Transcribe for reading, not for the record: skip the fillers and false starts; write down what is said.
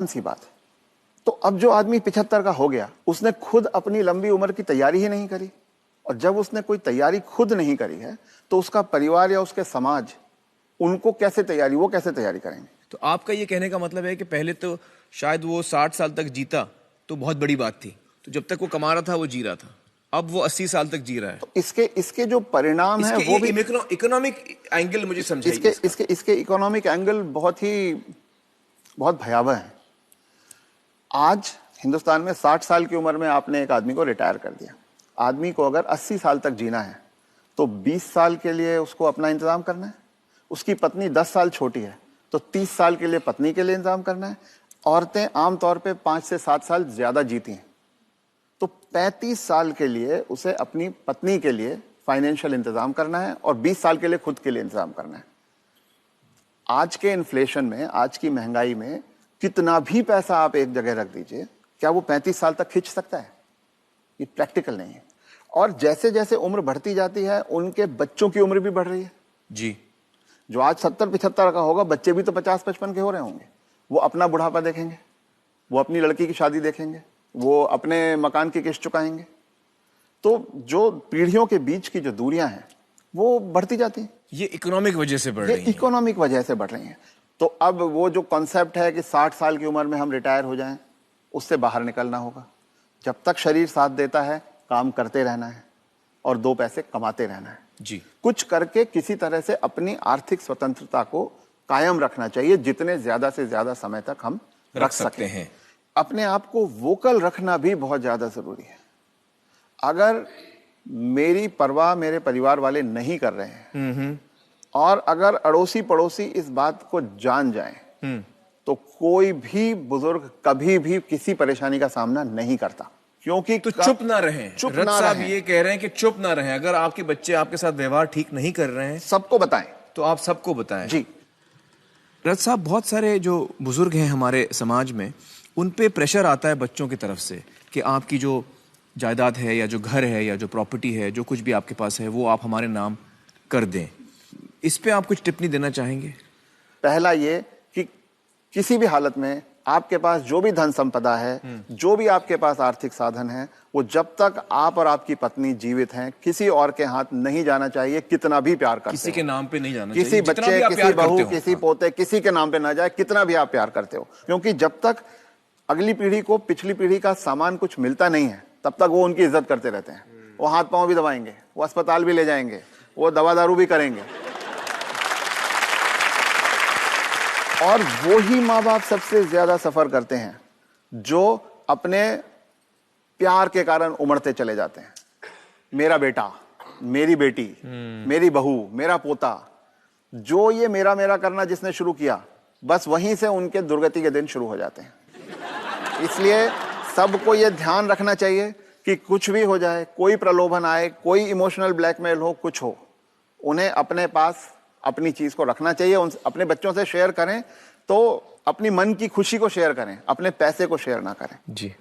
सी बात है। तो अब जो आदमी 75 का हो गया, उसने खुद अपनी लंबी उम्र की तैयारी ही नहीं करी, और जब उसने कोई तैयारी खुद नहीं करी है तो उसका परिवार या उसके समाज उनको कैसे तैयारी, वो कैसे तैयारी करेंगे? तो आपका ये कहने का मतलब है कि पहले तो शायद वो 60 साल तक जीता तो बहुत बड़ी बात थी, तो जब तक वो कमा रहा था वो जी रहा था, अब वो 80 साल तक जी रहा है। तो इसके जो परिणाम है वो भी इकोनॉमिक एंगल मुझे समझाइए। इसके इकोनॉमिक एंगल बहुत भयावह है। आज हिंदुस्तान में 60 साल की उम्र में आपने एक आदमी को रिटायर कर दिया। आदमी को अगर 80 साल तक जीना है तो 20 साल के लिए उसको अपना इंतजाम करना है। उसकी पत्नी 10 साल छोटी है तो 30 साल के लिए पत्नी के लिए इंतजाम करना है। औरतें आमतौर पे 5 से 7 साल ज्यादा जीती हैं, तो 35 साल के लिए उसे अपनी पत्नी के लिए फाइनेंशियल इंतजाम करना है और 20 साल के लिए खुद के लिए इंतजाम करना है। आज के इन्फ्लेशन में, आज की महंगाई में कितना भी पैसा आप एक जगह रख दीजिए, क्या वो 35 साल तक खींच सकता है? ये प्रैक्टिकल नहीं है। और जैसे जैसे उम्र बढ़ती जाती है उनके बच्चों की उम्र भी बढ़ रही है जी। जो आज 70-75 का होगा, बच्चे भी तो 50-55 के हो रहे होंगे। वो अपना बुढ़ापा देखेंगे, वो अपनी लड़की की शादी देखेंगे, वो अपने मकान की किस्त चुकाएंगे। तो जो पीढ़ियों के बीच की जो दूरियां हैं वो बढ़ती जाती हैं। ये इकोनॉमिक वजह से बढ़ रही है। इकोनॉमिक वजह से बढ़ रही हैं। तो अब वो जो कॉन्सेप्ट है कि 60 साल की उम्र में हम रिटायर हो जाएं, उससे बाहर निकलना होगा। जब तक शरीर साथ देता है काम करते रहना है और 2 पैसे कमाते रहना है जी। कुछ करके किसी तरह से अपनी आर्थिक स्वतंत्रता को कायम रखना चाहिए, जितने ज्यादा से ज्यादा समय तक हम रख सकते हैं। अपने आप को वोकल रखना भी बहुत ज्यादा जरूरी है। अगर मेरी परवाह मेरे परिवार वाले नहीं कर रहे हैं और अगर अड़ोसी पड़ोसी इस बात को जान जाएं तो कोई भी बुजुर्ग कभी भी किसी परेशानी का सामना नहीं करता, क्योंकि तो चुप ना रहें। चुप रथ ना साहब रहें। ये कह रहे हैं कि चुप ना रहें। अगर आपके बच्चे आपके साथ व्यवहार ठीक नहीं कर रहे हैं सबको बताएं। तो आप सबको बताएं। जी। रथ साहब, बहुत सारे जो बुजुर्ग हैं हमारे समाज में, उन पे प्रेशर आता है बच्चों की तरफ से कि आपकी जो जायदाद है या जो घर है या जो प्रॉपर्टी है, जो कुछ भी आपके पास है, वो आप हमारे नाम कर दें। इस पे आप कुछ टिप्पणी देना चाहेंगे? पहला ये कि किसी भी हालत में आपके पास जो भी धन संपदा है, जो भी आपके पास आर्थिक साधन है, वो जब तक आप और आपकी पत्नी जीवित हैं किसी और के हाथ नहीं जाना चाहिए। कितना भी प्यार करते किसी के नाम पे नहीं जाना चाहिए, चाहिए। किसी बच्चे, किसी बहू, किसी पोते, किसी के नाम पे ना जाए, कितना भी आप प्यार करते हो। क्योंकि जब तक अगली पीढ़ी को पिछली पीढ़ी का सामान कुछ मिलता नहीं है तब तक वो उनकी इज्जत करते रहते हैं। वो हाथ पांव भी दबाएंगे, वो अस्पताल भी ले जाएंगे, वो दवा दारू भी करेंगे। और वो ही माँ बाप सबसे ज्यादा सफर करते हैं जो अपने प्यार के कारण उमड़ते चले जाते हैं। मेरा बेटा, मेरी बेटी, मेरी बहू, मेरा पोता, जो ये मेरा मेरा करना जिसने शुरू किया, बस वहीं से उनके दुर्गति के दिन शुरू हो जाते हैं। इसलिए सबको ये ध्यान रखना चाहिए कि कुछ भी हो जाए, कोई प्रलोभन आए, कोई इमोशनल ब्लैकमेल हो, कुछ हो, उन्हें अपने पास अपनी चीज को रखना चाहिए। अपने बच्चों से शेयर करें तो अपनी मन की खुशी को शेयर करें, अपने पैसे को शेयर ना करें। जी।